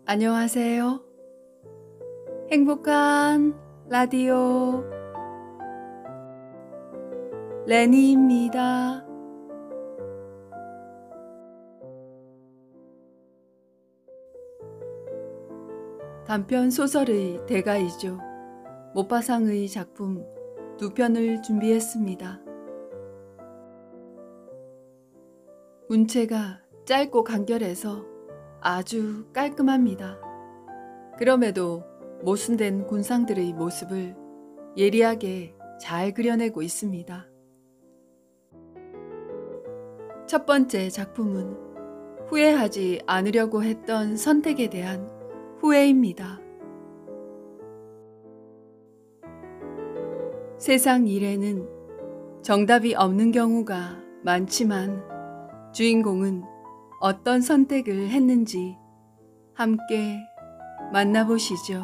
안녕하세요. 행복한 라디오 레니입니다. 단편 소설의 대가이죠. 모파상의 작품 2편을 준비했습니다. 문체가 짧고 간결해서 아주 깔끔합니다. 그럼에도 모순된 군상들의 모습을 예리하게 잘 그려내고 있습니다. 첫 번째 작품은 후회하지 않으려고 했던 선택에 대한 후회입니다. 세상 일에는 정답이 없는 경우가 많지만 주인공은 어떤 선택을 했는지 함께 만나보시죠.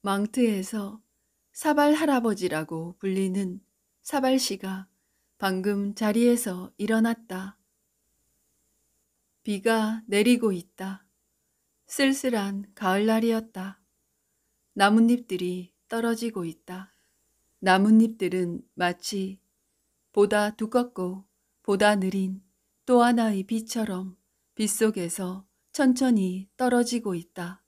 망트에서 사발 할아버지라고 불리는 사발 씨가 방금 자리에서 일어났다. 비가 내리고 있다. 쓸쓸한 가을날이었다. 나뭇잎들이 떨어지고 있다. 나뭇잎들은 마치 보다 두껍고 보다 느린 또 하나의 비처럼 빗속에서 천천히 떨어지고 있다.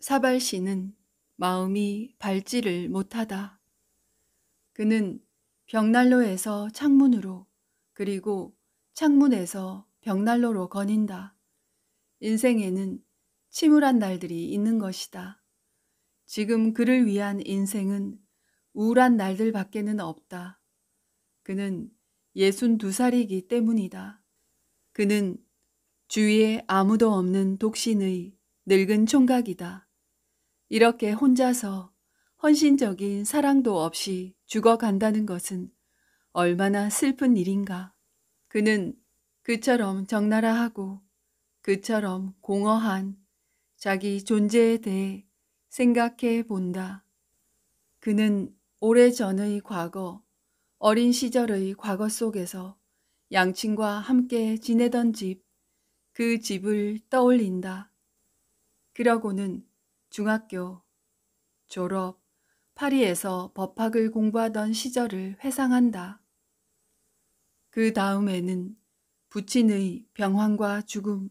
사발 씨는 마음이 밟지를 못하다. 그는 벽난로에서 창문으로 그리고 창문에서 벽난로로 거닌다. 인생에는 침울한 날들이 있는 것이다. 지금 그를 위한 인생은 우울한 날들밖에는 없다. 그는 62살이기 때문이다. 그는 주위에 아무도 없는 독신의 늙은 총각이다. 이렇게 혼자서 헌신적인 사랑도 없이 죽어간다는 것은 얼마나 슬픈 일인가. 그는 그처럼 적나라하고 그처럼 공허한 자기 존재에 대해 생각해 본다. 그는 오래전의 과거, 어린 시절의 과거 속에서 양친과 함께 지내던 집, 그 집을 떠올린다. 그러고는 중학교, 졸업, 파리에서 법학을 공부하던 시절을 회상한다. 그 다음에는 부친의 병환과 죽음,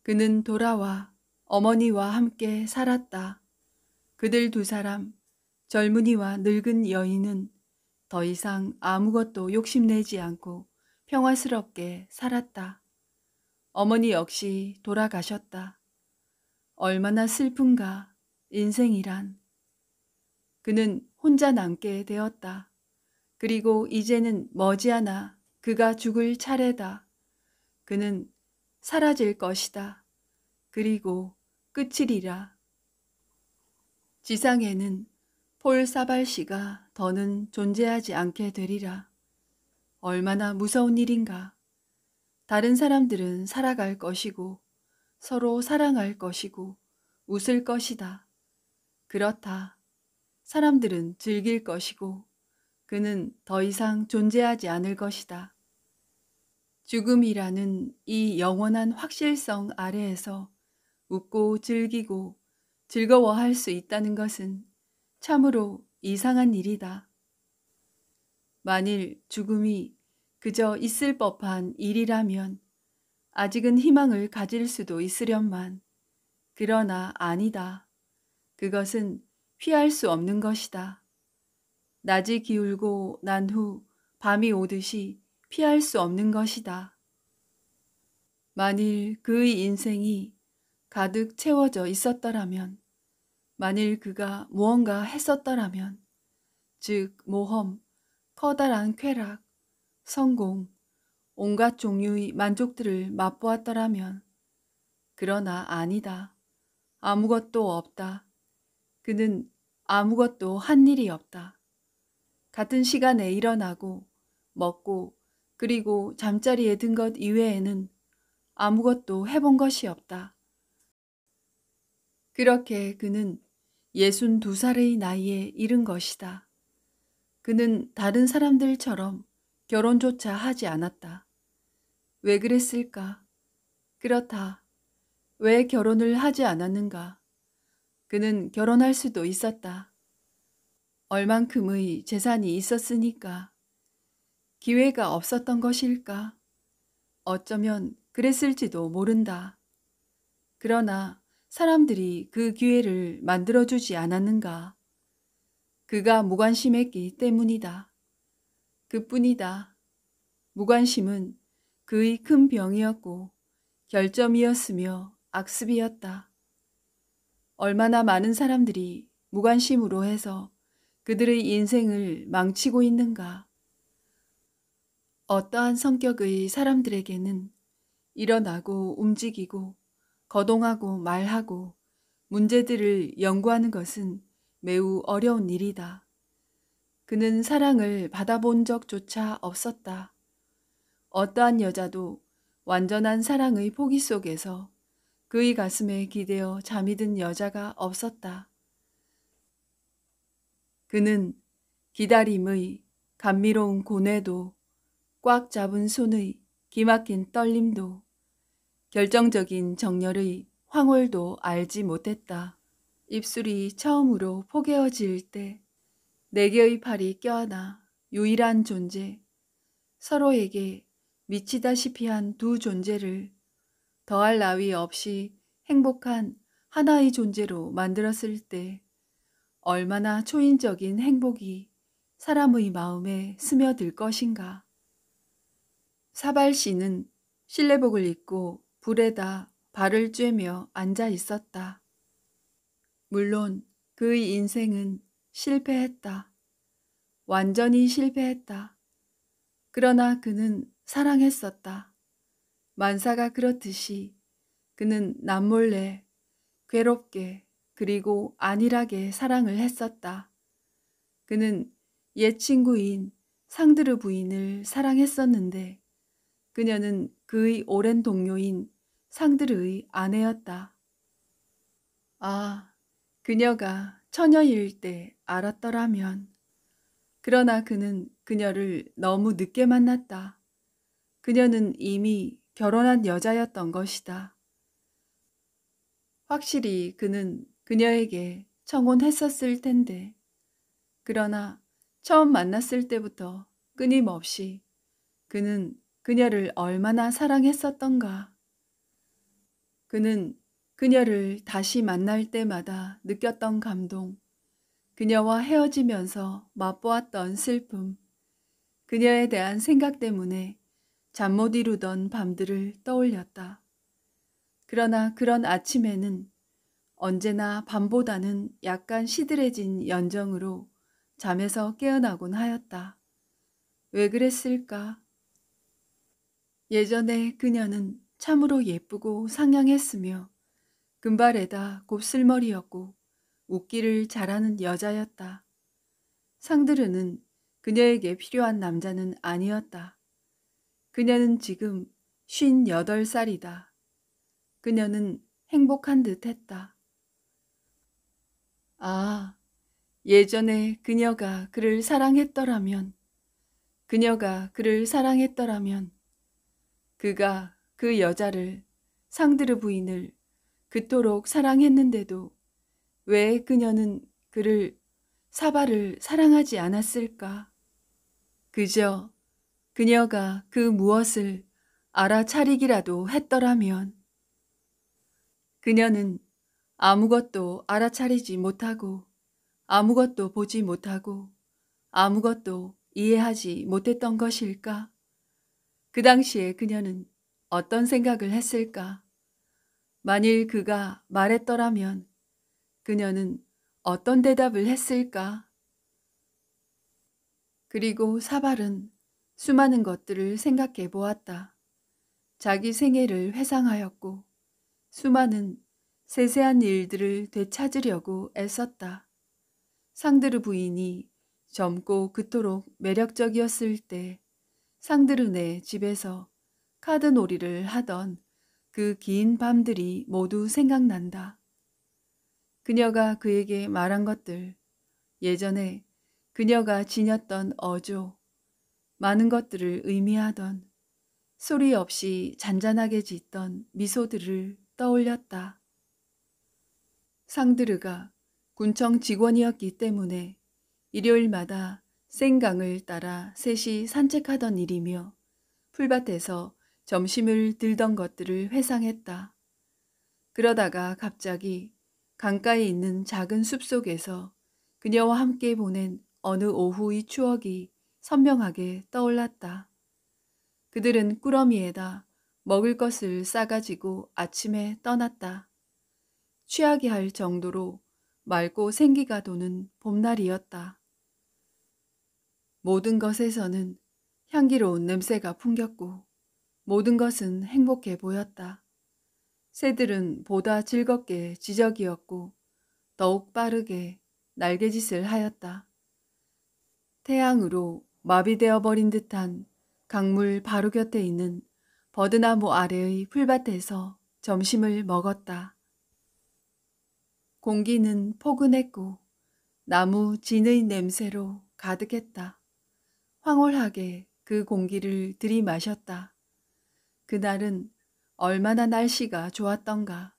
그는 돌아와 어머니와 함께 살았다. 그들 두 사람, 젊은이와 늙은 여인은 더 이상 아무것도 욕심내지 않고 평화스럽게 살았다. 어머니 역시 돌아가셨다. 얼마나 슬픈가, 인생이란. 그는 혼자 남게 되었다. 그리고 이제는 머지않아 그가 죽을 차례다. 그는 사라질 것이다. 그리고 끝이리라. 지상에는 폴 사발 씨가 더는 존재하지 않게 되리라. 얼마나 무서운 일인가. 다른 사람들은 살아갈 것이고 서로 사랑할 것이고 웃을 것이다. 그렇다. 사람들은 즐길 것이고 그는 더 이상 존재하지 않을 것이다. 죽음이라는 이 영원한 확실성 아래에서 웃고 즐기고 즐거워할 수 있다는 것은 참으로 이상한 일이다. 만일 죽음이 그저 있을 법한 일이라면 아직은 희망을 가질 수도 있으련만 그러나 아니다. 그것은 피할 수 없는 것이다. 낮이 기울고 난 후 밤이 오듯이 피할 수 없는 것이다. 만일 그의 인생이 가득 채워져 있었더라면, 만일 그가 무언가 했었더라면, 즉 모험, 커다란 쾌락, 성공, 온갖 종류의 만족들을 맛보았더라면, 그러나 아니다. 아무것도 없다. 그는 아무것도 한 일이 없다. 같은 시간에 일어나고 먹고 그리고 잠자리에 든 것 이외에는 아무것도 해본 것이 없다. 그렇게 그는 62살의 나이에 이른 것이다. 그는 다른 사람들처럼 결혼조차 하지 않았다. 왜 그랬을까? 그렇다. 왜 결혼을 하지 않았는가? 그는 결혼할 수도 있었다. 얼만큼의 재산이 있었으니까. 기회가 없었던 것일까? 어쩌면 그랬을지도 모른다. 그러나 사람들이 그 기회를 만들어주지 않았는가? 그가 무관심했기 때문이다. 그뿐이다. 무관심은 그의 큰 병이었고 결점이었으며 악습이었다. 얼마나 많은 사람들이 무관심으로 해서 그들의 인생을 망치고 있는가. 어떠한 성격의 사람들에게는 일어나고 움직이고 거동하고 말하고 문제들을 연구하는 것은 매우 어려운 일이다. 그는 사랑을 받아본 적조차 없었다. 어떠한 여자도 완전한 사랑의 포기 속에서 그의 가슴에 기대어 잠이 든 여자가 없었다. 그는 기다림의 감미로운 고뇌도 꽉 잡은 손의 기막힌 떨림도 결정적인 정열의 황홀도 알지 못했다. 입술이 처음으로 포개어질 때 네 개의 팔이 껴안아 유일한 존재, 서로에게 미치다시피 한 두 존재를 더할 나위 없이 행복한 하나의 존재로 만들었을 때 얼마나 초인적인 행복이 사람의 마음에 스며들 것인가. 사발 씨는 실내복을 입고 불에다 발을 쬐며 앉아 있었다. 물론 그의 인생은 실패했다. 완전히 실패했다. 그러나 그는 사랑했었다. 만사가 그렇듯이 그는 남몰래 괴롭게 그리고 안일하게 사랑을 했었다. 그는 옛 친구인 상드르 부인을 사랑했었는데 그녀는 그의 오랜 동료인 상드르의 아내였다. 아, 그녀가 처녀일 때 알았더라면. 그러나 그는 그녀를 너무 늦게 만났다. 그녀는 이미 결혼한 여자였던 것이다. 확실히 그는 그녀에게 청혼했었을 텐데. 그러나 처음 만났을 때부터 끊임없이 그는 그녀를 얼마나 사랑했었던가. 그는 그녀를 다시 만날 때마다 느꼈던 감동, 그녀와 헤어지면서 맛보았던 슬픔, 그녀에 대한 생각 때문에 잠 못 이루던 밤들을 떠올렸다. 그러나 그런 아침에는 언제나 밤보다는 약간 시들해진 연정으로 잠에서 깨어나곤 하였다. 왜 그랬을까? 예전에 그녀는 참으로 예쁘고 상냥했으며 금발에다 곱슬머리였고 웃기를 잘하는 여자였다. 상드르는 그녀에게 필요한 남자는 아니었다. 그녀는 지금 58살이다. 그녀는 행복한 듯 했다. 아, 예전에 그녀가 그를 사랑했더라면, 그녀가 그를 사랑했더라면, 그가 그 여자를, 상드르 부인을 그토록 사랑했는데도 왜 그녀는 그를, 사바를 사랑하지 않았을까? 그저 그녀가 그 무엇을 알아차리기라도 했더라면. 그녀는 아무것도 알아차리지 못하고 아무것도 보지 못하고 아무것도 이해하지 못했던 것일까? 그 당시에 그녀는 어떤 생각을 했을까? 만일 그가 말했더라면 그녀는 어떤 대답을 했을까? 그리고 사발은 수많은 것들을 생각해 보았다. 자기 생애를 회상하였고 수많은 세세한 일들을 되찾으려고 애썼다. 상드르 부인이 젊고 그토록 매력적이었을 때 상드르네 집에서 카드놀이를 하던 그 긴 밤들이 모두 생각난다. 그녀가 그에게 말한 것들, 예전에 그녀가 지녔던 어조, 많은 것들을 의미하던 소리 없이 잔잔하게 짓던 미소들을 떠올렸다. 상드르가 군청 직원이었기 때문에 일요일마다 생강을 따라 셋이 산책하던 일이며 풀밭에서 점심을 들던 것들을 회상했다. 그러다가 갑자기 강가에 있는 작은 숲속에서 그녀와 함께 보낸 어느 오후의 추억이 선명하게 떠올랐다. 그들은 꾸러미에다 먹을 것을 싸가지고 아침에 떠났다. 취하게 할 정도로 맑고 생기가 도는 봄날이었다. 모든 것에서는 향기로운 냄새가 풍겼고 모든 것은 행복해 보였다. 새들은 보다 즐겁게 지저귀었고 더욱 빠르게 날개짓을 하였다. 태양으로 마비되어 버린 듯한 강물 바로 곁에 있는 버드나무 아래의 풀밭에서 점심을 먹었다. 공기는 포근했고 나무 진의 냄새로 가득했다. 황홀하게 그 공기를 들이마셨다. 그날은 얼마나 날씨가 좋았던가.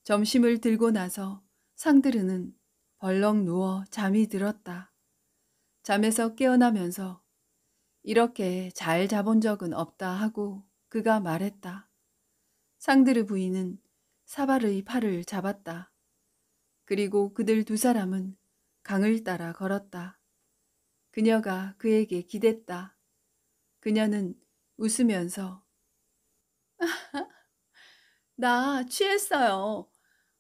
점심을 들고 나서 상드르는 벌렁 누워 잠이 들었다. 잠에서 깨어나면서 이렇게 잘 자본 적은 없다 하고 그가 말했다. 상드르 부인은 사발의 팔을 잡았다. 그리고 그들 두 사람은 강을 따라 걸었다. 그녀가 그에게 기댔다. 그녀는 웃으면서 나 취했어요.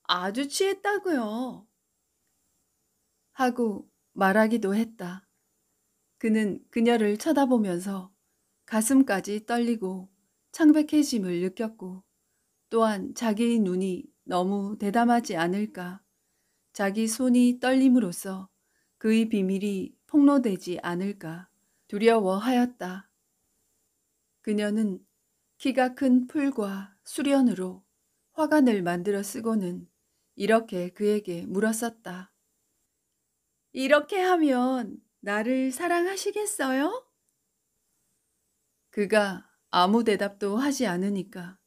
아주 취했다고요. 하고 말하기도 했다. 그는 그녀를 쳐다보면서 가슴까지 떨리고 창백해짐을 느꼈고 또한 자기의 눈이 너무 대담하지 않을까, 자기 손이 떨림으로써 그의 비밀이 폭로되지 않을까 두려워하였다. 그녀는 키가 큰 풀과 수련으로 화관을 만들어 쓰고는 이렇게 그에게 물었었다. 이렇게 하면 나를 사랑하시겠어요? 그가 아무 대답도 하지 않으니까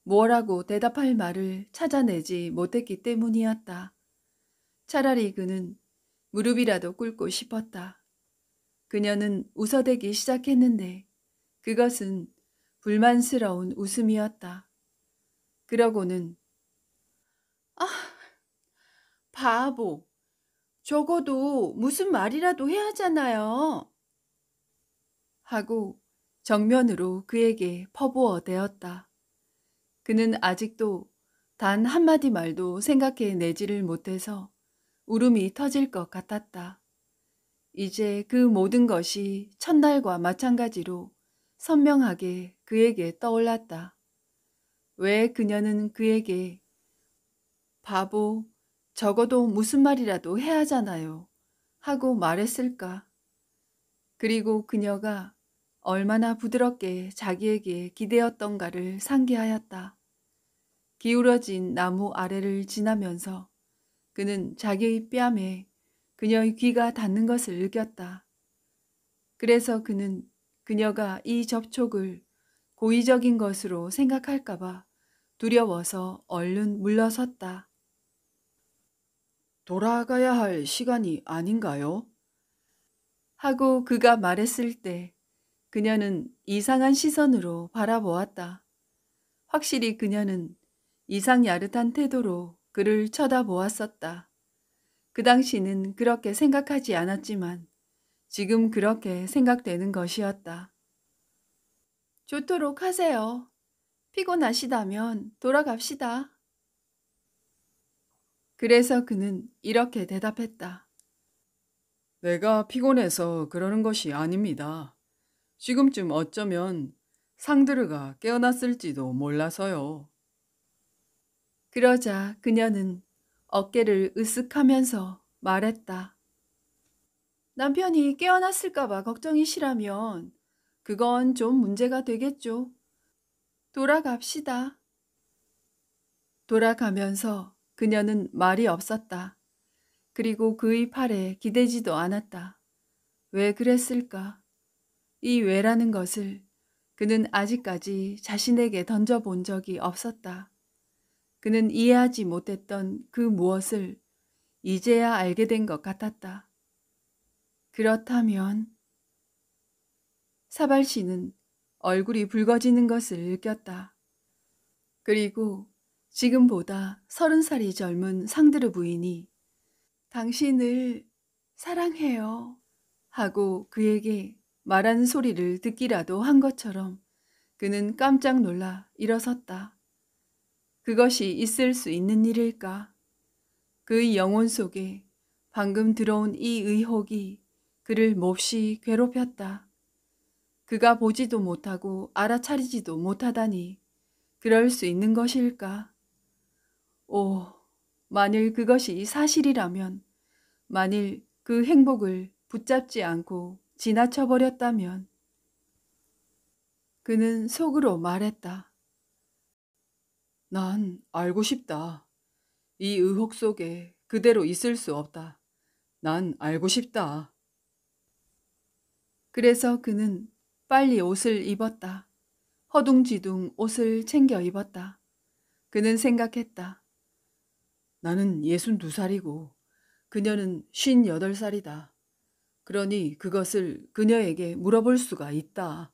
뭐라고 대답할 말을 찾아내지 못했기 때문이었다. 차라리 그는 무릎이라도 꿇고 싶었다. 그녀는 웃어대기 시작했는데 그것은 불만스러운 웃음이었다. 그러고는 아, 바보. 적어도 무슨 말이라도 해야 하잖아요. 하고 정면으로 그에게 퍼부어 대었다. 그는 아직도 단 한마디 말도 생각해 내지를 못해서 울음이 터질 것 같았다. 이제 그 모든 것이 첫날과 마찬가지로 선명하게 그에게 떠올랐다. 왜 그녀는 그에게 바보, 적어도 무슨 말이라도 해야 하잖아요. 하고 말했을까? 그리고 그녀가 얼마나 부드럽게 자기에게 기대었던가를 상기하였다. 기울어진 나무 아래를 지나면서 그는 자기의 뺨에 그녀의 귀가 닿는 것을 느꼈다. 그래서 그는 그녀가 이 접촉을 고의적인 것으로 생각할까봐 두려워서 얼른 물러섰다. 돌아가야 할 시간이 아닌가요? 하고 그가 말했을 때 그녀는 이상한 시선으로 바라보았다. 확실히 그녀는 이상 야릇한 태도로 그를 쳐다보았었다. 그 당시는 그렇게 생각하지 않았지만 지금 그렇게 생각되는 것이었다. 좋도록 하세요. 피곤하시다면 돌아갑시다. 그래서 그는 이렇게 대답했다. 내가 피곤해서 그러는 것이 아닙니다. 지금쯤 어쩌면 상드르가 깨어났을지도 몰라서요. 그러자 그녀는 어깨를 으쓱하면서 말했다. 남편이 깨어났을까봐 걱정이시라면 그건 좀 문제가 되겠죠. 돌아갑시다. 돌아가면서 그녀는 말이 없었다. 그리고 그의 팔에 기대지도 않았다. 왜 그랬을까? 이 왜라는 것을 그는 아직까지 자신에게 던져본 적이 없었다. 그는 이해하지 못했던 그 무엇을 이제야 알게 된 것 같았다. 그렇다면 사발 씨는 얼굴이 붉어지는 것을 느꼈다. 그리고 지금보다 30살이 젊은 상드르 부인이 당신을 사랑해요 하고 그에게 말하는 소리를 듣기라도 한 것처럼 그는 깜짝 놀라 일어섰다. 그것이 있을 수 있는 일일까? 그의 영혼 속에 방금 들어온 이 의혹이 그를 몹시 괴롭혔다. 그가 보지도 못하고 알아차리지도 못하다니 그럴 수 있는 것일까? 오, 만일 그것이 사실이라면, 만일 그 행복을 붙잡지 않고 지나쳐버렸다면, 그는 속으로 말했다. 난 알고 싶다. 이 의혹 속에 그대로 있을 수 없다. 난 알고 싶다. 그래서 그는 빨리 옷을 입었다. 허둥지둥 옷을 챙겨 입었다. 그는 생각했다. 나는 62살이고 그녀는 58살이다. 그러니 그것을 그녀에게 물어볼 수가 있다.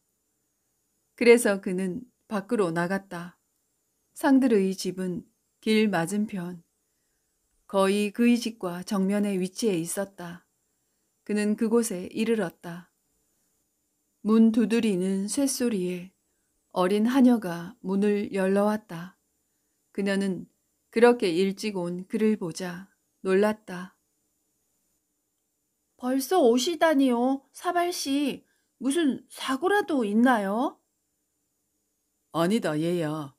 그래서 그는 밖으로 나갔다. 상드르의 집은 길 맞은편, 거의 그의 집과 정면에 위치해 있었다. 그는 그곳에 이르렀다. 문 두드리는 쇳소리에 어린 하녀가 문을 열러왔다. 그녀는 그렇게 일찍 온 그를 보자 놀랐다. 벌써 오시다니요, 사발씨. 무슨 사고라도 있나요? 아니다, 얘야.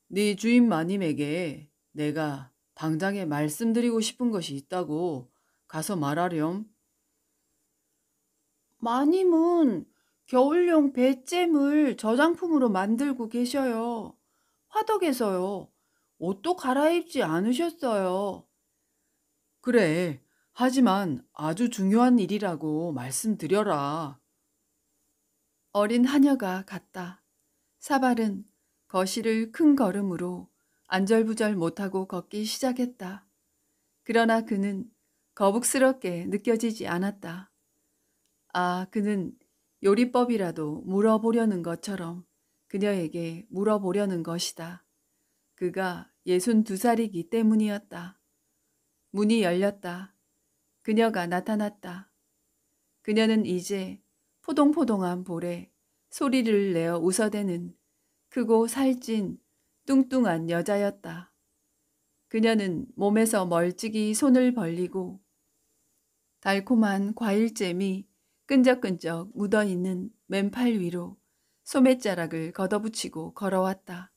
네 주인 마님에게 내가 당장에 말씀드리고 싶은 것이 있다고 가서 말하렴. 마님은 겨울용 배잼을 저장품으로 만들고 계셔요. 화덕에서요. 옷도 갈아입지 않으셨어요. 그래. 하지만 아주 중요한 일이라고 말씀드려라. 어린 하녀가 갔다. 사발은 거실을 큰 걸음으로 안절부절 못하고 걷기 시작했다. 그러나 그는 거북스럽게 느껴지지 않았다. 아, 그는 요리법이라도 물어보려는 것처럼 그녀에게 물어보려는 것이다. 그가 62살이기 때문이었다. 문이 열렸다. 그녀가 나타났다. 그녀는 이제 포동포동한 볼에 소리를 내어 웃어대는 크고 살찐 뚱뚱한 여자였다. 그녀는 몸에서 멀찍이 손을 벌리고 달콤한 과일잼이 끈적끈적 묻어있는 맨팔 위로 소매자락을 걷어붙이고 걸어왔다.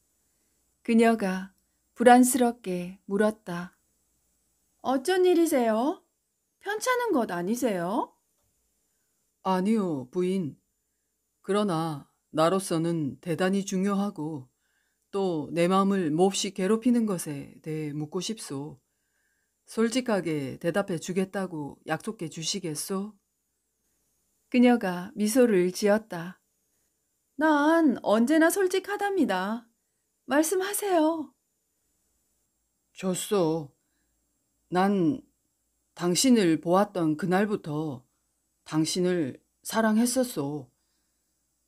그녀가 불안스럽게 물었다. 어쩐 일이세요? 편찮은 것 아니세요? 아니요, 부인. 그러나 나로서는 대단히 중요하고 또 내 마음을 몹시 괴롭히는 것에 대해 묻고 싶소. 솔직하게 대답해 주겠다고 약속해 주시겠소? 그녀가 미소를 지었다. 난 언제나 솔직하답니다. 말씀하세요. 좋소. 난 당신을 보았던 그날부터 당신을 사랑했었소.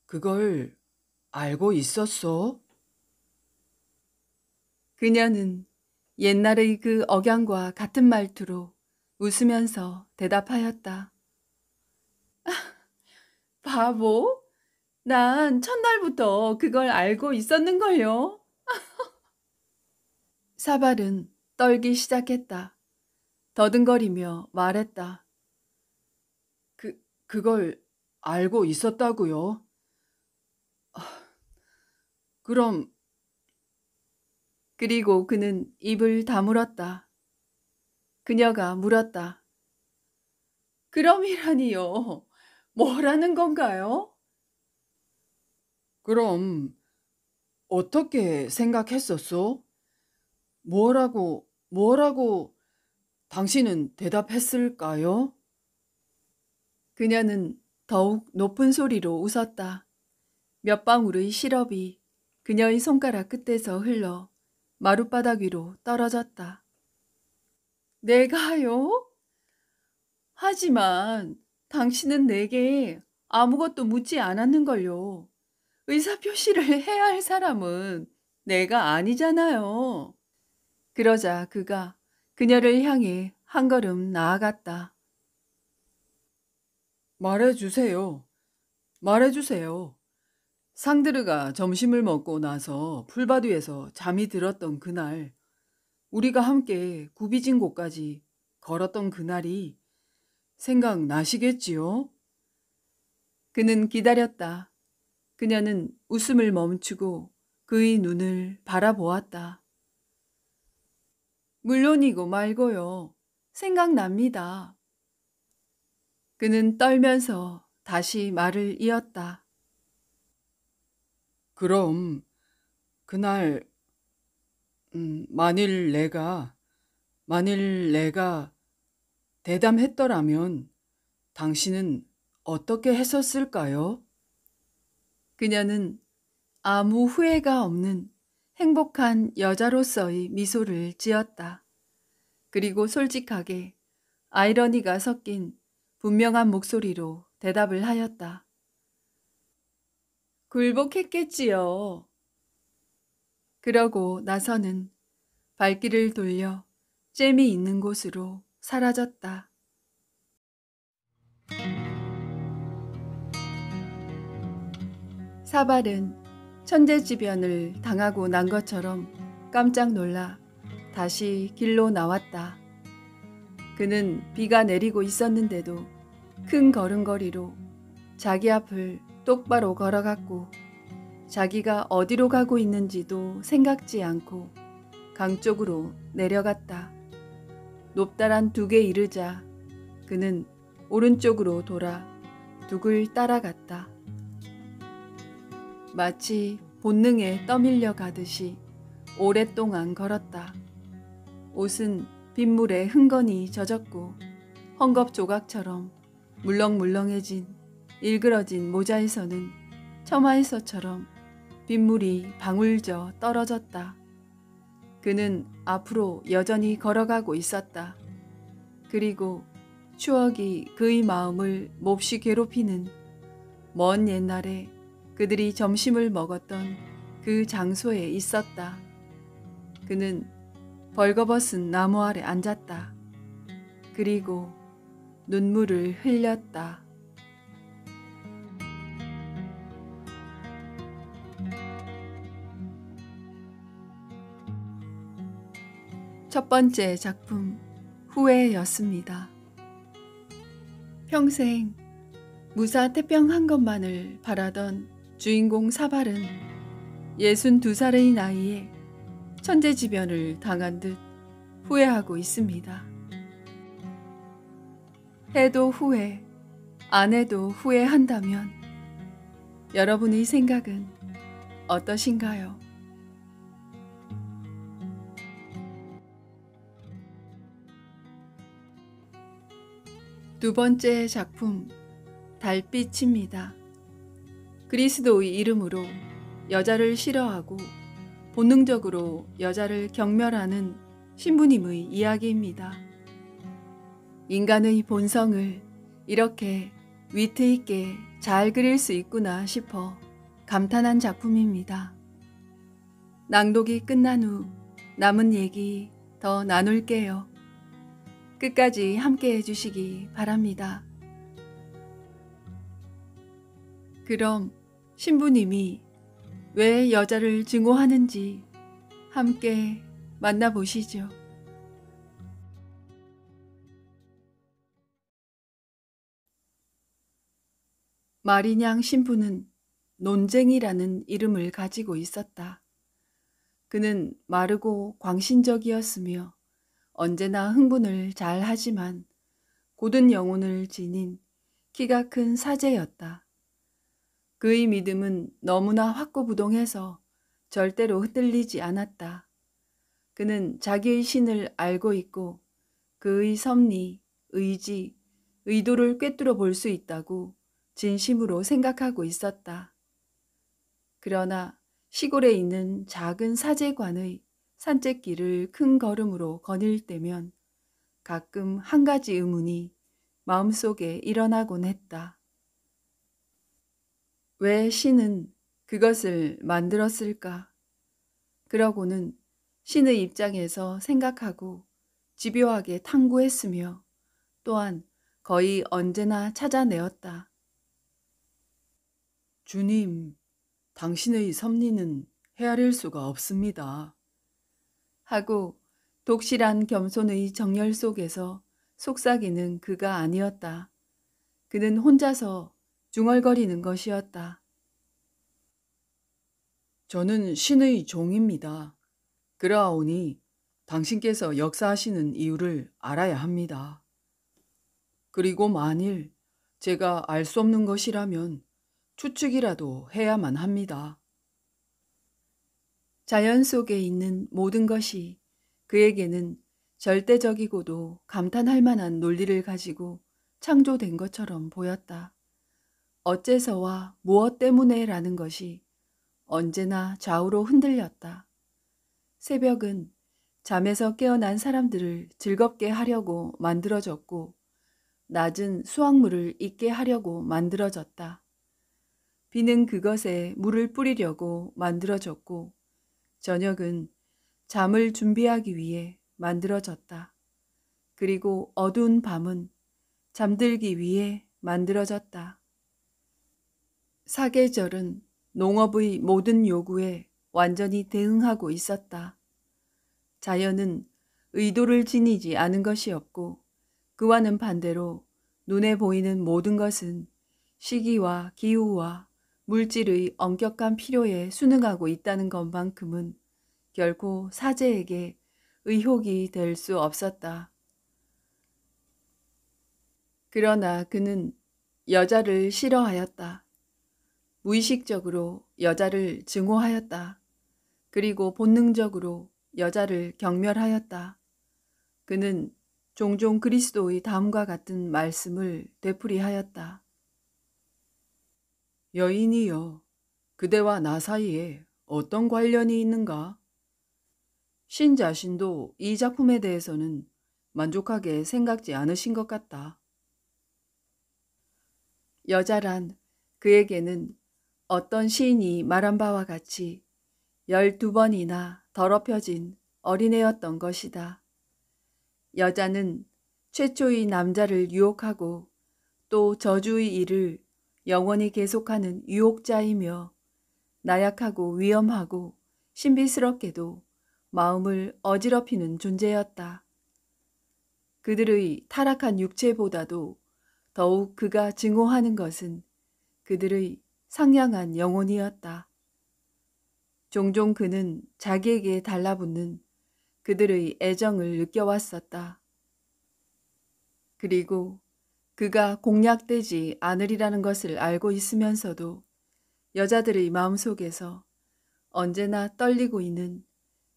그걸 알고 있었소? 그녀는 옛날의 그 억양과 같은 말투로 웃으면서 대답하였다. 바보? 난 첫날부터 그걸 알고 있었는걸요. 사발은 떨기 시작했다. 더듬거리며 말했다. 그걸 알고 있었다고요? 그럼 그리고 그는 입을 다물었다. 그녀가 물었다. 그럼이라니요. 뭐라는 건가요? 그럼 어떻게 생각했었소? 뭐라고 뭐라고 당신은 대답했을까요? 그녀는 더욱 높은 소리로 웃었다. 몇 방울의 시럽이 그녀의 손가락 끝에서 흘러 마룻바닥 위로 떨어졌다. 내가요? 하지만 당신은 내게 아무것도 묻지 않았는걸요. 의사표시를 해야 할 사람은 내가 아니잖아요. 그러자 그가 그녀를 향해 한 걸음 나아갔다. 말해주세요. 말해주세요. 상드르가 점심을 먹고 나서 풀밭 위에서 잠이 들었던 그날, 우리가 함께 구비진 곳까지 걸었던 그날이 생각나시겠지요? 그는 기다렸다. 그녀는 웃음을 멈추고 그의 눈을 바라보았다. 물론이고 말고요. 생각납니다. 그는 떨면서 다시 말을 이었다. 그럼 그날 만일 내가 대담했더라면 당신은 어떻게 했었을까요? 그녀는 아무 후회가 없는 행복한 여자로서의 미소를 지었다. 그리고 솔직하게 아이러니가 섞인 분명한 목소리로 대답을 하였다. 굴복했겠지요. 그러고 나서는 발길을 돌려 잼이 있는 곳으로 사라졌다. 사발은 천재지변을 당하고 난 것처럼 깜짝 놀라 다시 길로 나왔다. 그는 비가 내리고 있었는데도 큰 걸음걸이로 자기 앞을 똑바로 걸어갔고 자기가 어디로 가고 있는지도 생각지 않고 강 쪽으로 내려갔다. 높다란 둑에 이르자 그는 오른쪽으로 돌아 둑을 따라갔다. 마치 본능에 떠밀려 가듯이 오랫동안 걸었다. 옷은 빗물에 흥건히 젖었고 헝겊 조각처럼 물렁물렁해진 일그러진 모자에서는 처마에서처럼 빗물이 방울져 떨어졌다. 그는 앞으로 여전히 걸어가고 있었다. 그리고 추억이 그의 마음을 몹시 괴롭히는 먼 옛날에 그들이 점심을 먹었던 그 장소에 있었다. 그는 벌거벗은 나무 아래 앉았다. 그리고 눈물을 흘렸다. 첫 번째 작품 후회였습니다. 평생 무사태평한 것만을 바라던 주인공 사발은 62살의 나이에 천재지변을 당한 듯 후회하고 있습니다. 해도 후회, 안 해도 후회한다면 여러분의 생각은 어떠신가요? 두 번째 작품 달빛입니다. 그리스도의 이름으로 여자를 싫어하고 본능적으로 여자를 경멸하는 신부님의 이야기입니다. 인간의 본성을 이렇게 위트 있게 잘 그릴 수 있구나 싶어 감탄한 작품입니다. 낭독이 끝난 후 남은 얘기 더 나눌게요. 끝까지 함께 해주시기 바랍니다. 그럼 신부님이 왜 여자를 증오하는지 함께 만나보시죠. 마리냥 신부는 논쟁이라는 이름을 가지고 있었다. 그는 마르고 광신적이었으며 언제나 흥분을 잘 하지만 고든 영혼을 지닌 키가 큰 사제였다. 그의 믿음은 너무나 확고부동해서 절대로 흔들리지 않았다. 그는 자기의 신을 알고 있고 그의 섭리, 의지, 의도를 꿰뚫어 볼 수 있다고 진심으로 생각하고 있었다. 그러나 시골에 있는 작은 사제관의 산책길을 큰 걸음으로 거닐 때면 가끔 한 가지 의문이 마음속에 일어나곤 했다. 왜 신은 그것을 만들었을까? 그러고는 신의 입장에서 생각하고 집요하게 탐구했으며 또한 거의 언제나 찾아내었다. 주님, 당신의 섭리는 헤아릴 수가 없습니다. 하고 독실한 겸손의 정열 속에서 속삭이는 그가 아니었다. 그는 혼자서 중얼거리는 것이었다. 저는 신의 종입니다. 그러하오니 당신께서 역사하시는 이유를 알아야 합니다. 그리고 만일 제가 알 수 없는 것이라면 추측이라도 해야만 합니다. 자연 속에 있는 모든 것이 그에게는 절대적이고도 감탄할 만한 논리를 가지고 창조된 것처럼 보였다. 어째서와 무엇 때문에라는 것이 언제나 좌우로 흔들렸다. 새벽은 잠에서 깨어난 사람들을 즐겁게 하려고 만들어졌고 낮은 수확물을 익게 하려고 만들어졌다. 비는 그것에 물을 뿌리려고 만들어졌고 저녁은 잠을 준비하기 위해 만들어졌다. 그리고 어두운 밤은 잠들기 위해 만들어졌다. 사계절은 농업의 모든 요구에 완전히 대응하고 있었다. 자연은 의도를 지니지 않은 것이 없고 그와는 반대로 눈에 보이는 모든 것은 시기와 기후와 물질의 엄격한 필요에 순응하고 있다는 것만큼은 결코 사제에게 의혹이 될 수 없었다. 그러나 그는 여자를 싫어하였다. 무의식적으로 여자를 증오하였다. 그리고 본능적으로 여자를 경멸하였다. 그는 종종 그리스도의 다음과 같은 말씀을 되풀이하였다. 여인이여, 그대와 나 사이에 어떤 관련이 있는가? 신 자신도 이 작품에 대해서는 만족하게 생각지 않으신 것 같다. 여자란 그에게는 어떤 시인이 말한 바와 같이 12번이나 더럽혀진 어린애였던 것이다. 여자는 최초의 남자를 유혹하고 또 저주의 일을 영원히 계속하는 유혹자이며 나약하고 위험하고 신비스럽게도 마음을 어지럽히는 존재였다. 그들의 타락한 육체보다도 더욱 그가 증오하는 것은 그들의 상냥한 영혼이었다. 종종 그는 자기에게 달라붙는 그들의 애정을 느껴왔었다. 그리고 그가 공략되지 않으리라는 것을 알고 있으면서도 여자들의 마음속에서 언제나 떨리고 있는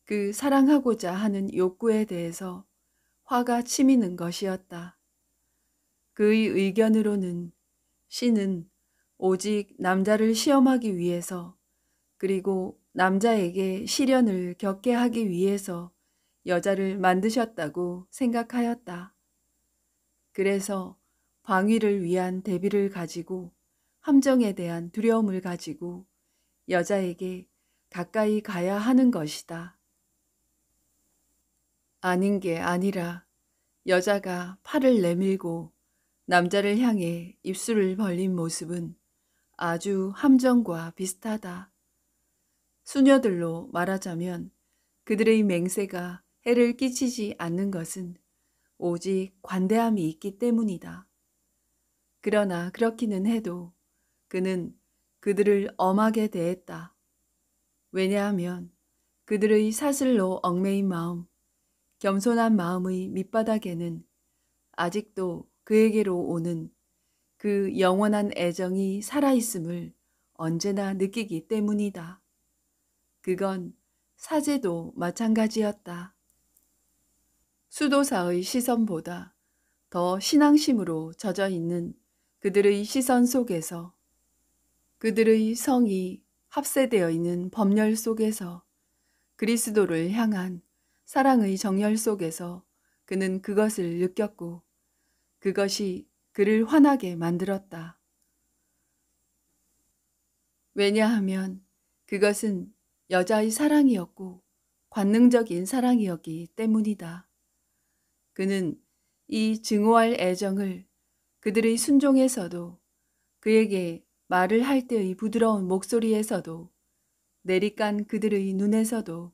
그 사랑하고자 하는 욕구에 대해서 화가 치미는 것이었다. 그의 의견으로는 신은 오직 남자를 시험하기 위해서 그리고 남자에게 시련을 겪게 하기 위해서 여자를 만드셨다고 생각하였다. 그래서 방위를 위한 대비를 가지고 함정에 대한 두려움을 가지고 여자에게 가까이 가야 하는 것이다. 아닌 게 아니라 여자가 팔을 내밀고 남자를 향해 입술을 벌린 모습은 아주 함정과 비슷하다. 수녀들로 말하자면 그들의 맹세가 해를 끼치지 않는 것은 오직 관대함이 있기 때문이다. 그러나 그렇기는 해도 그는 그들을 엄하게 대했다. 왜냐하면 그들의 사슬로 얽매인 마음, 겸손한 마음의 밑바닥에는 아직도 그에게로 오는 그 영원한 애정이 살아있음을 언제나 느끼기 때문이다. 그건 사제도 마찬가지였다. 수도사의 시선보다 더 신앙심으로 젖어 있는 그들의 시선 속에서, 그들의 성이 합세되어 있는 법열 속에서, 그리스도를 향한 사랑의 정열 속에서 그는 그것을 느꼈고 그것이 그를 환하게 만들었다. 왜냐하면 그것은 여자의 사랑이었고 관능적인 사랑이었기 때문이다. 그는 이 증오할 애정을 그들의 순종에서도, 그에게 말을 할 때의 부드러운 목소리에서도, 내리깐 그들의 눈에서도,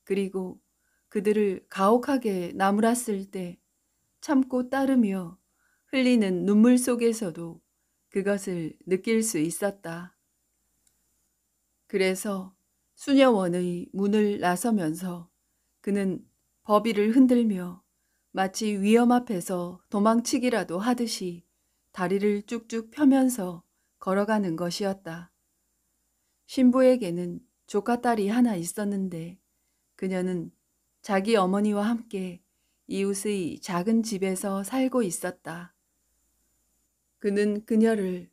그리고 그들을 가혹하게 나무랐을 때 참고 따르며 흘리는 눈물 속에서도 그것을 느낄 수 있었다. 그래서 수녀원의 문을 나서면서 그는 버비를 흔들며 마치 위험 앞에서 도망치기라도 하듯이 다리를 쭉쭉 펴면서 걸어가는 것이었다. 신부에게는 조카딸이 하나 있었는데 그녀는 자기 어머니와 함께 이웃의 작은 집에서 살고 있었다. 그는 그녀를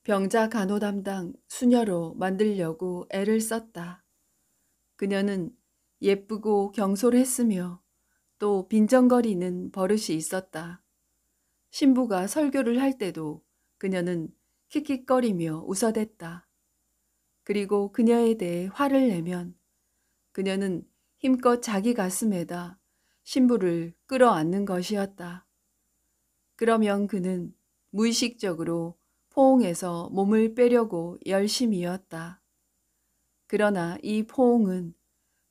병자 간호 담당 수녀로 만들려고 애를 썼다. 그녀는 예쁘고 경솔했으며 또 빈정거리는 버릇이 있었다. 신부가 설교를 할 때도 그녀는 킥킥거리며 웃어댔다. 그리고 그녀에 대해 화를 내면 그녀는 힘껏 자기 가슴에다 신부를 끌어안는 것이었다. 그러면 그는 무의식적으로 포옹에서 몸을 빼려고 열심이었다. 그러나 이 포옹은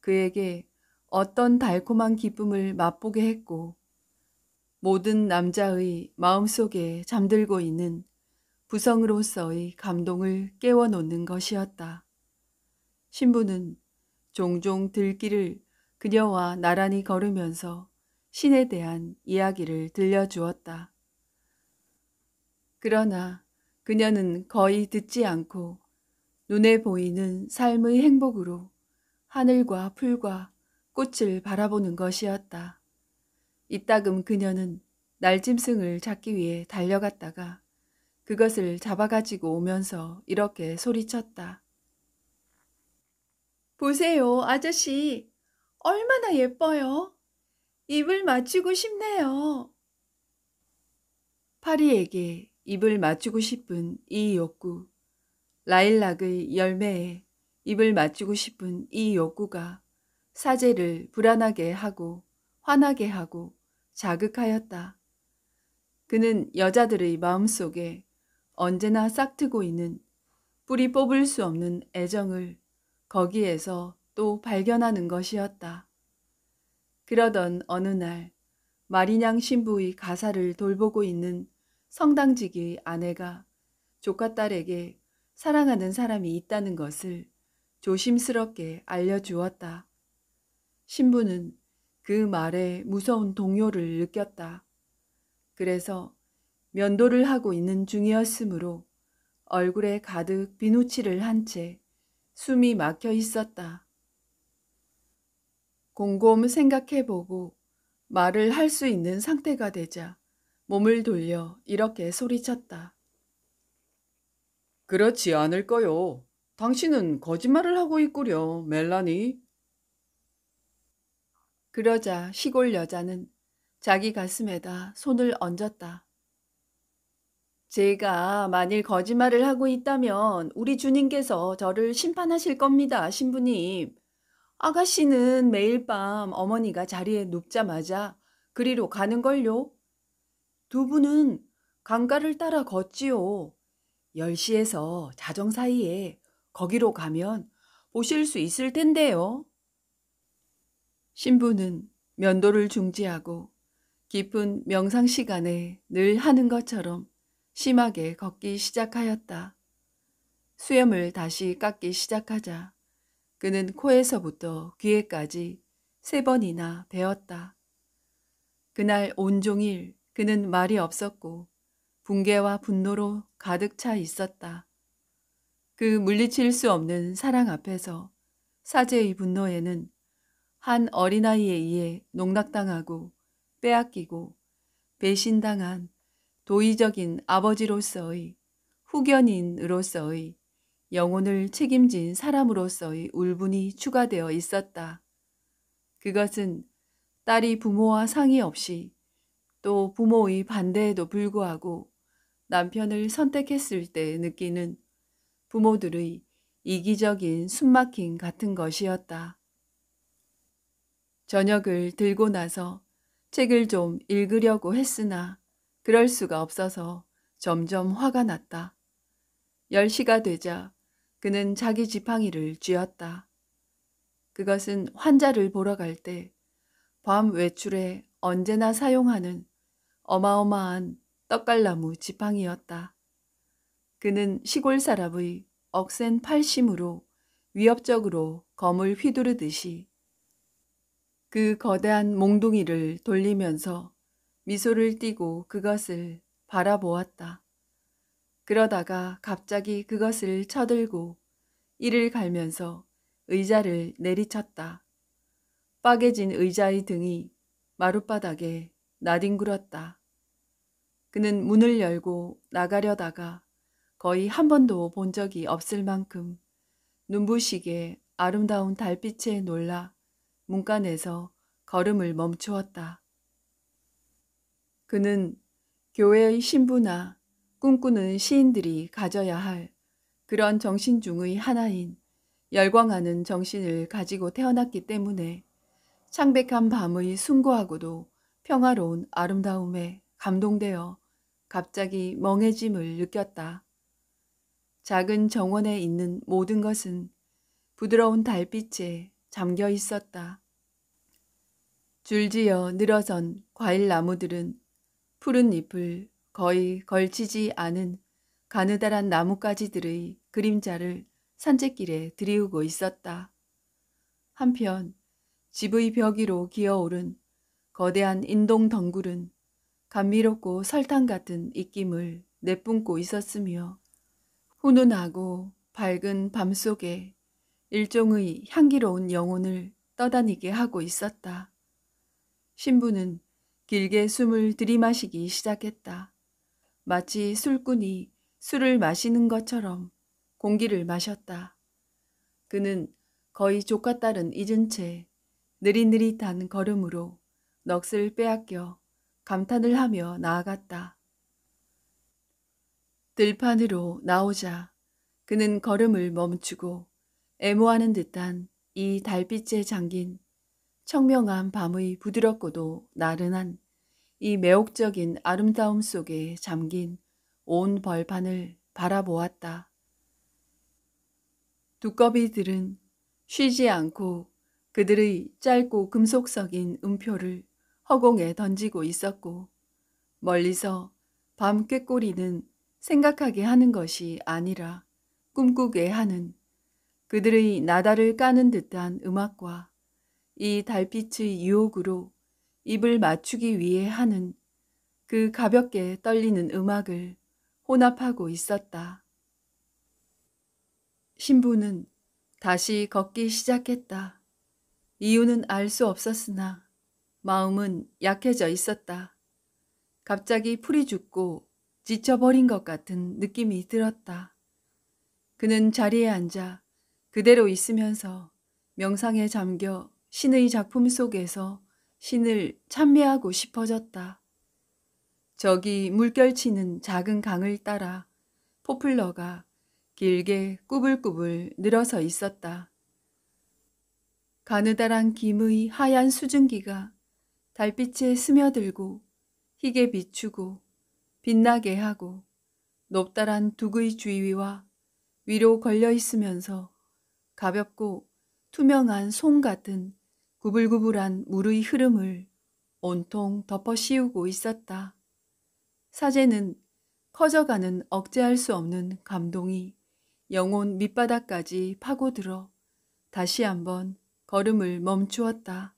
그에게 어떤 달콤한 기쁨을 맛보게 했고 모든 남자의 마음속에 잠들고 있는 부성으로서의 감동을 깨워놓는 것이었다. 신부는 종종 들길을 그녀와 나란히 걸으면서 신에 대한 이야기를 들려주었다. 그러나 그녀는 거의 듣지 않고 눈에 보이는 삶의 행복으로 하늘과 풀과 꽃을 바라보는 것이었다. 이따금 그녀는 날짐승을 잡기 위해 달려갔다가 그것을 잡아가지고 오면서 이렇게 소리쳤다. 보세요, 아저씨. 얼마나 예뻐요. 입을 맞추고 싶네요. 파리에게 입을 맞추고 싶은 이 욕구, 라일락의 열매에 입을 맞추고 싶은 이 욕구가 사제를 불안하게 하고 화나게 하고 자극하였다. 그는 여자들의 마음속에 언제나 싹트고 있는 뿌리 뽑을 수 없는 애정을 거기에서 또 발견하는 것이었다. 그러던 어느 날 마리냥 신부의 가사를 돌보고 있는 성당직의 아내가 조카딸에게 사랑하는 사람이 있다는 것을 조심스럽게 알려주었다. 신부는 그 말에 무서운 동요를 느꼈다. 그래서 면도를 하고 있는 중이었으므로 얼굴에 가득 비누칠을 한 채 숨이 막혀 있었다. 곰곰 생각해보고 말을 할 수 있는 상태가 되자 몸을 돌려 이렇게 소리쳤다. 그렇지 않을 거요. 당신은 거짓말을 하고 있구려, 멜라니. 그러자 시골 여자는 자기 가슴에다 손을 얹었다. 제가 만일 거짓말을 하고 있다면 우리 주님께서 저를 심판하실 겁니다, 신부님. 아가씨는 매일 밤 어머니가 자리에 눕자마자 그리로 가는걸요. 두 분은 강가를 따라 걷지요. 10시에서 자정 사이에 거기로 가면 보실 수 있을 텐데요. 신부는 면도를 중지하고 깊은 명상 시간에 늘 하는 것처럼 심하게 걷기 시작하였다. 수염을 다시 깎기 시작하자 그는 코에서부터 귀에까지 3번이나 베었다. 그날 온종일 그는 말이 없었고 붕괴와 분노로 가득 차 있었다. 그 물리칠 수 없는 사랑 앞에서 사제의 분노에는 한 어린아이에 의해 농락당하고 빼앗기고 배신당한 도의적인 아버지로서의 후견인으로서의 영혼을 책임진 사람으로서의 울분이 추가되어 있었다. 그것은 딸이 부모와 상의 없이 또 부모의 반대에도 불구하고 남편을 선택했을 때 느끼는 부모들의 이기적인 숨막힘 같은 것이었다. 저녁을 들고 나서 책을 좀 읽으려고 했으나 그럴 수가 없어서 점점 화가 났다. 10시가 되자 그는 자기 지팡이를 쥐었다. 그것은 환자를 보러 갈 때 밤 외출에 언제나 사용하는 어마어마한 떡갈나무 지팡이였다. 그는 시골 사람의 억센 팔심으로 위협적으로 검을 휘두르듯이 그 거대한 몽둥이를 돌리면서 미소를 띠고 그것을 바라보았다. 그러다가 갑자기 그것을 쳐들고 이를 갈면서 의자를 내리쳤다. 빠개진 의자의 등이 마룻바닥에 나뒹굴었다. 그는 문을 열고 나가려다가 거의 한 번도 본 적이 없을 만큼 눈부시게 아름다운 달빛에 놀라 문간에서 걸음을 멈추었다. 그는 교회의 신부나 꿈꾸는 시인들이 가져야 할 그런 정신 중의 하나인 열광하는 정신을 가지고 태어났기 때문에 창백한 밤의 숭고하고도 평화로운 아름다움에 감동되어 갑자기 멍해짐을 느꼈다. 작은 정원에 있는 모든 것은 부드러운 달빛에 잠겨 있었다. 줄지어 늘어선 과일 나무들은 푸른 잎을 거의 걸치지 않은 가느다란 나뭇가지들의 그림자를 산책길에 들이우고 있었다. 한편 집의 벽 위로 기어오른 거대한 인동 덩굴은 감미롭고 설탕 같은 입김을 내뿜고 있었으며 훈훈하고 밝은 밤 속에 일종의 향기로운 영혼을 떠다니게 하고 있었다. 신부는 길게 숨을 들이마시기 시작했다. 마치 술꾼이 술을 마시는 것처럼 공기를 마셨다. 그는 거의 조카딸은 잊은 채 느릿느릿한 걸음으로 넋을 빼앗겨 감탄을 하며 나아갔다. 들판으로 나오자 그는 걸음을 멈추고 애모하는 듯한 이 달빛에 잠긴 청명한 밤의 부드럽고도 나른한 이 매혹적인 아름다움 속에 잠긴 온 벌판을 바라보았다. 두꺼비들은 쉬지 않고 그들의 짧고 금속 썩인 음표를 허공에 던지고 있었고 멀리서 밤 꾀꼬리는 생각하게 하는 것이 아니라 꿈꾸게 하는 그들의 나다를 까는 듯한 음악과 이 달빛의 유혹으로 입을 맞추기 위해 하는 그 가볍게 떨리는 음악을 혼합하고 있었다. 신부는 다시 걷기 시작했다. 이유는 알 수 없었으나 마음은 약해져 있었다. 갑자기 풀이 죽고 지쳐버린 것 같은 느낌이 들었다. 그는 자리에 앉아 그대로 있으면서 명상에 잠겨 신의 작품 속에서 신을 찬미하고 싶어졌다. 저기 물결치는 작은 강을 따라 포플러가 길게 꾸불꾸불 늘어서 있었다. 가느다란 김의 하얀 수증기가 달빛에 스며들고 희게 비추고 빛나게 하고 높다란 둑의 주위와 위로 걸려 있으면서 가볍고 투명한 송 같은 구불구불한 물의 흐름을 온통 덮어 씌우고 있었다. 사제는 커져가는 억제할 수 없는 감동이 영혼 밑바닥까지 파고들어 다시 한번 걸음을 멈추었다.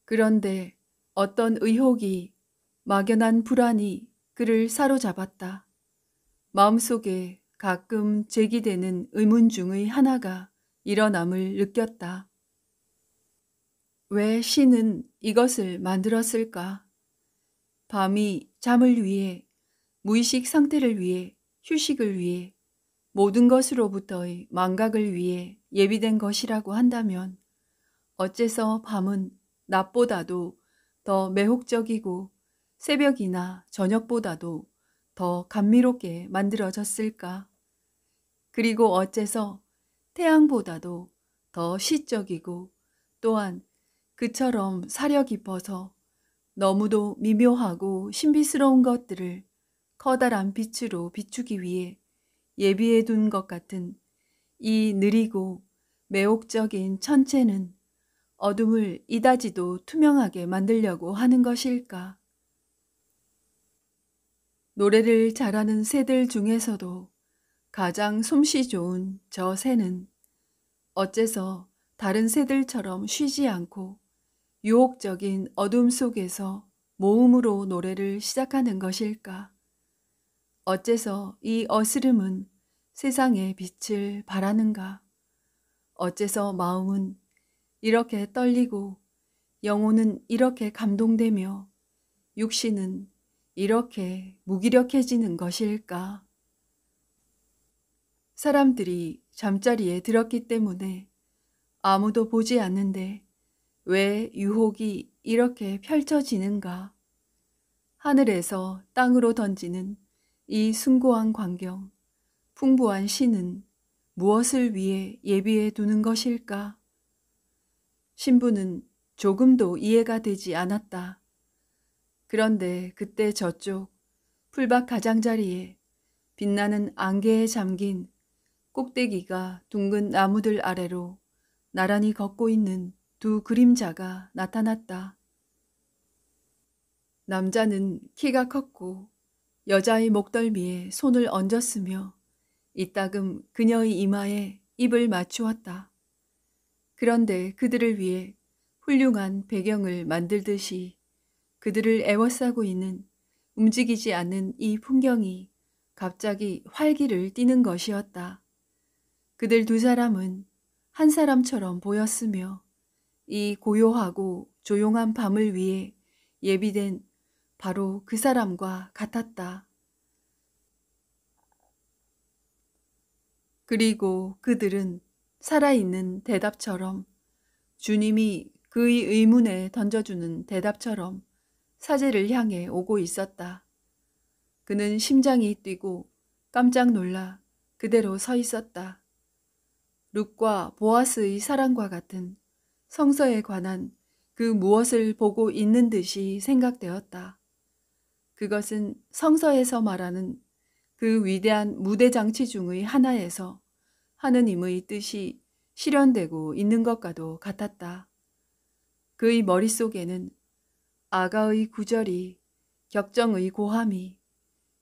그런데 어떤 의혹이, 막연한 불안이 그를 사로잡았다. 마음속에 가끔 제기되는 의문 중의 하나가 일어남을 느꼈다. 왜 신은 이것을 만들었을까? 밤이 잠을 위해, 무의식 상태를 위해, 휴식을 위해, 모든 것으로부터의 망각을 위해 예비된 것이라고 한다면 어째서 밤은 낮보다도 더 매혹적이고 새벽이나 저녁보다도 더 감미롭게 만들어졌을까? 그리고 어째서 태양보다도 더 시적이고 또한 그처럼 사려 깊어서 너무도 미묘하고 신비스러운 것들을 커다란 빛으로 비추기 위해 예비해 둔 것 같은 이 느리고 매혹적인 천체는 어둠을 이다지도 투명하게 만들려고 하는 것일까? 노래를 잘하는 새들 중에서도 가장 솜씨 좋은 저 새는 어째서 다른 새들처럼 쉬지 않고 유혹적인 어둠 속에서 모음으로 노래를 시작하는 것일까? 어째서 이 어스름은 세상의 빛을 바라는가? 어째서 마음은 이렇게 떨리고 영혼은 이렇게 감동되며 육신은 이렇게 무기력해지는 것일까? 사람들이 잠자리에 들었기 때문에 아무도 보지 않는데 왜 유혹이 이렇게 펼쳐지는가? 하늘에서 땅으로 던지는 이 숭고한 광경, 풍부한 신은 무엇을 위해 예비해 두는 것일까? 신부는 조금도 이해가 되지 않았다. 그런데 그때 저쪽 풀밭 가장자리에 빛나는 안개에 잠긴 꼭대기가 둥근 나무들 아래로 나란히 걷고 있는 두 그림자가 나타났다. 남자는 키가 컸고 여자의 목덜미에 손을 얹었으며 이따금 그녀의 이마에 입을 맞추었다. 그런데 그들을 위해 훌륭한 배경을 만들듯이 그들을 애워싸고 있는 움직이지 않는 이 풍경이 갑자기 활기를 띠는 것이었다. 그들 두 사람은 한 사람처럼 보였으며 이 고요하고 조용한 밤을 위해 예비된 바로 그 사람과 같았다. 그리고 그들은 살아있는 대답처럼 주님이 그의 의문에 던져주는 대답처럼 사제를 향해 오고 있었다. 그는 심장이 뛰고 깜짝 놀라 그대로 서 있었다. 룻과 보아스의 사랑과 같은 성서에 관한 그 무엇을 보고 있는 듯이 생각되었다. 그것은 성서에서 말하는 그 위대한 무대 장치 중의 하나에서 하느님의 뜻이 실현되고 있는 것과도 같았다. 그의 머릿속에는 아가의 구절이, 격정의 고함이,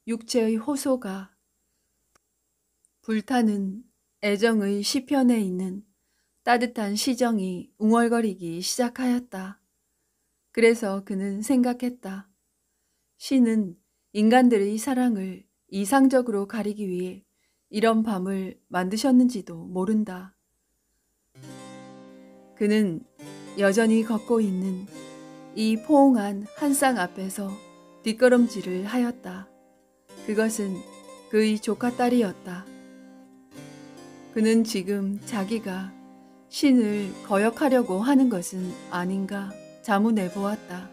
육체의 호소가, 불타는 애정의 시편에 있는 따뜻한 시정이 웅얼거리기 시작하였다. 그래서 그는 생각했다. 신은 인간들의 사랑을 이상적으로 가리기 위해 이런 밤을 만드셨는지도 모른다. 그는 여전히 걷고 있는 이 포옹한 한 쌍 앞에서 뒷걸음질을 하였다. 그것은 그의 조카딸이었다. 그는 지금 자기가 신을 거역하려고 하는 것은 아닌가 자문해 보았다.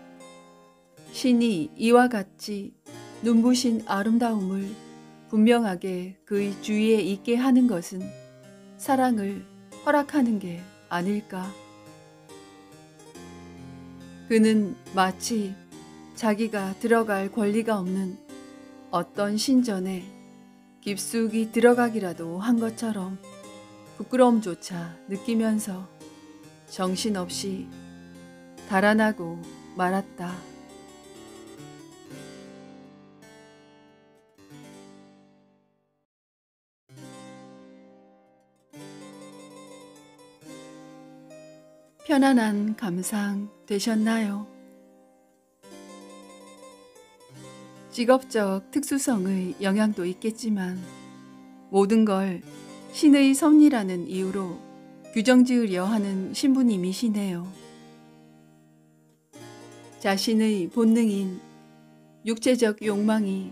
신이 이와 같이 눈부신 아름다움을 분명하게 그의 주위에 있게 하는 것은 사랑을 허락하는 게 아닐까. 그는 마치 자기가 들어갈 권리가 없는 어떤 신전에 깊숙이 들어가기라도 한 것처럼 부끄러움조차 느끼면서 정신없이 달아나고 말았다. 편안한 감상 되셨나요? 직업적 특수성의 영향도 있겠지만 모든 걸 신의 섭리라는 이유로 규정 지으려 하는 신부님이시네요. 자신의 본능인 육체적 욕망이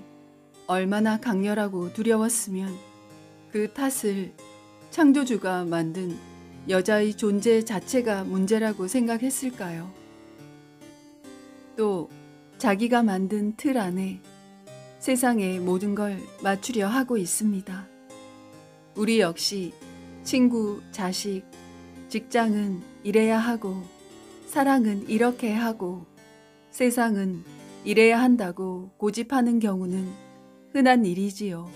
얼마나 강렬하고 두려웠으면 그 탓을 창조주가 만든 여자의 존재 자체가 문제라고 생각했을까요? 또 자기가 만든 틀 안에 세상의 모든 걸 맞추려 하고 있습니다. 우리 역시 친구, 자식, 직장은 이래야 하고 사랑은 이렇게 하고 세상은 이래야 한다고 고집하는 경우는 흔한 일이지요.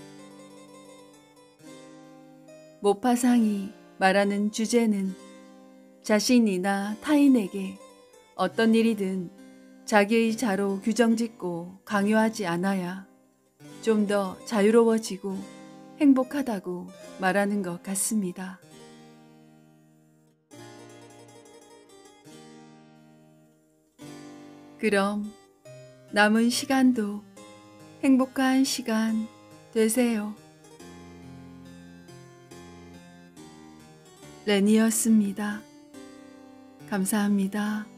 모파상이 말하는 주제는 자신이나 타인에게 어떤 일이든 자기의 자로 규정짓고 강요하지 않아야 좀 더 자유로워지고 행복하다고 말하는 것 같습니다. 그럼 남은 시간도 행복한 시간 되세요. 레니였습니다. 감사합니다.